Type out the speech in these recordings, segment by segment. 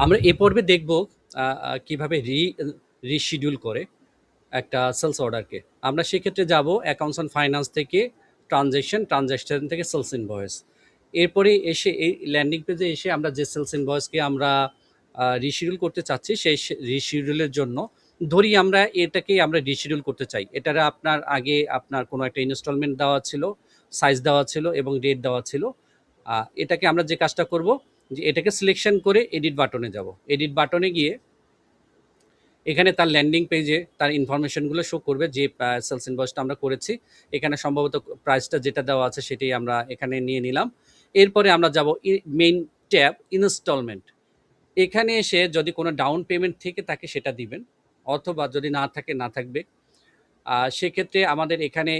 আমরা এ পর্বে দেখব কিভাবে রিশিডিউল করে একটা সেলস অর্ডারকে। আমরা সেক্ষেত্রে যাব অ্যাকাউন্টস অ্যান্ড ফাইন্যান্স থেকে ট্রানজ্যাকশন থেকে সেলস ইনভয়েস। এরপরে এসে এই ল্যান্ডিং পেজে এসে আমরা যে সেলস ইনভয়েসকে আমরা রিশিডিউল করতে চাচ্ছি, সেই রিশিডিউলের জন্য ধরি আমরা এটাকেই আমরা রিশিডিউল করতে চাই। এটার আপনার আগে আপনার কোনো একটা ইনস্টলমেন্ট দেওয়া ছিল, সাইজ দেওয়া ছিল এবং ডেট দেওয়া ছিল। এটাকে আমরা যে কাজটা করব, যে এটাকে সিলেকশন করে এডিট বাটনে যাব। এডিট বাটনে গিয়ে এখানে তার ল্যান্ডিং পেজে তার ইনফরমেশনগুলো শো করবে, যে সেলস ইনভয়েসটা আমরা করেছি। এখানে সম্ভবত প্রাইসটা যেটা দেওয়া আছে সেটাই আমরা এখানে নিয়ে নিলাম। এরপরে আমরা যাব মেইন ট্যাব ইনস্টলমেন্ট। এখানে এসে যদি কোনো ডাউন পেমেন্ট থেকে থাকে সেটা দিবেন, অথবা যদি না থাকে না থাকবে। সেক্ষেত্রে আমাদের এখানে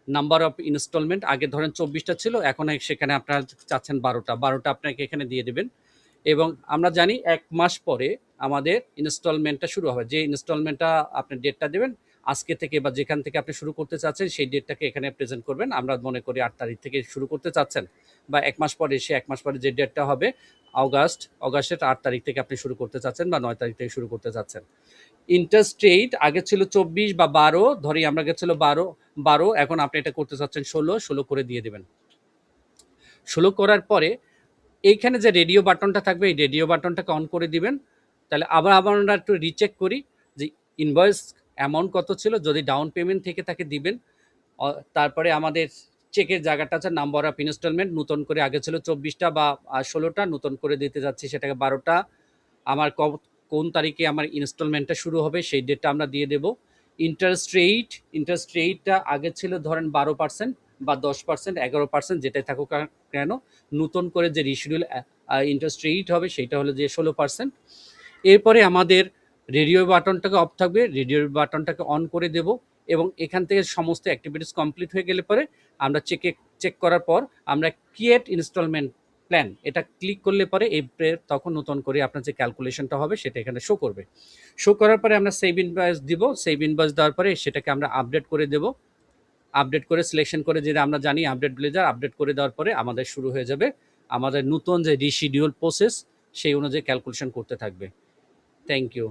নাম্বার অফ ইনস্টলমেন্ট আগে ধরেন 24টা ছিল, এখন সেখানে আপনারা চাচ্ছেন 12টা আপনাকে এখানে দিয়ে দেবেন। এবং আমরা জানি 1 মাস পরে আমাদের ইনস্টলমেন্টটা শুরু হবে। যে ইনস্টলমেন্টটা আপনি ডেটটা দেবেন আজকে থেকে বা যেখান থেকে আপনি শুরু করতে চাচ্ছেন সেই ডেটটাকে এখানে প্রেজেন্ট করবেন। আমরা মনে করি 8 তারিখ থেকে শুরু করতে চাচ্ছেন, বা 1 মাস পরে সে 1 মাস পরে যে ডেটটা হবে অগাস্টের 8 তারিখ থেকে আপনি শুরু করতে চাচ্ছেন বা 9 তারিখ থেকে শুরু করতে চাচ্ছেন। ইন্টারেস্ট রেট আগে ছিল 24 বা 12, ধরি আমরা গেছিল 12, এখন আপনি এটা করতে চাচ্ছেন 16 করে দিয়ে দেবেন। 16 করার পরে এইখানে যে রেডিও বাটনটা থাকবে এই রেডিও বাটনটাকে অন করে দিবেন। তাহলে আবার আমরা একটু রিচেক করি যে ইনভয়েস অ্যামাউন্ট কত ছিল। যদি ডাউন পেমেন্ট থেকে তাকে দিবেন। তারপরে আমাদের চেকের জায়গাটা আছে নাম্বার অফ ইনস্টলমেন্ট, নতুন করে আগে ছিল 24টা বা 16টা, নতুন করে দিতে যাচ্ছি সেটাকে 12টা। আমার কোন তারিখে আমার ইনস্টলমেন্টটা শুরু হবে সেই ডেটটা আমরা দিয়ে দেব। ইন্টারেস্ট রেটটা আগে ছিল ধরেন 12% বা 10%, 11%, যেটাই থাকুক কেন, নতুন করে যে রিশিডিউল ইন্টারেস্ট রেট হবে সেটা হলো যে 16%। এরপরে আমাদের রেডিও বাটনটাকে অফ থাকবে, রেডিও বাটনটাকে অন করে দেব। এবং এখান থেকে সমস্ত অ্যাক্টিভিটিস কমপ্লিট হয়ে গেলে পরে আমরা চেক করার পর আমরা ক্রিয়েট ইনস্টলমেন্ট প্ল্যান এটা ক্লিক করলে পরে তখন নতুন করে আপনার যে ক্যালকুলেশনটা হবে সেটা এখানে শো করবে। শো করার পরে আমরা সেভ ইনভয়েস দিব। সেভ ইনভয়েস দেওয়ার পরে সেটাকে আমরা আপডেট করে দেব। আপডেট করে সিলেকশন করে, যেটা আমরা জানি আপডেট ব্লেজার, আপডেট করে দেওয়ার পরে আমাদের শুরু হয়ে যাবে আমাদের নতুন যে রিশিডিউল প্রসেস, সেই অনুযায়ী ক্যালকুলেশন করতে থাকবে। Thank you.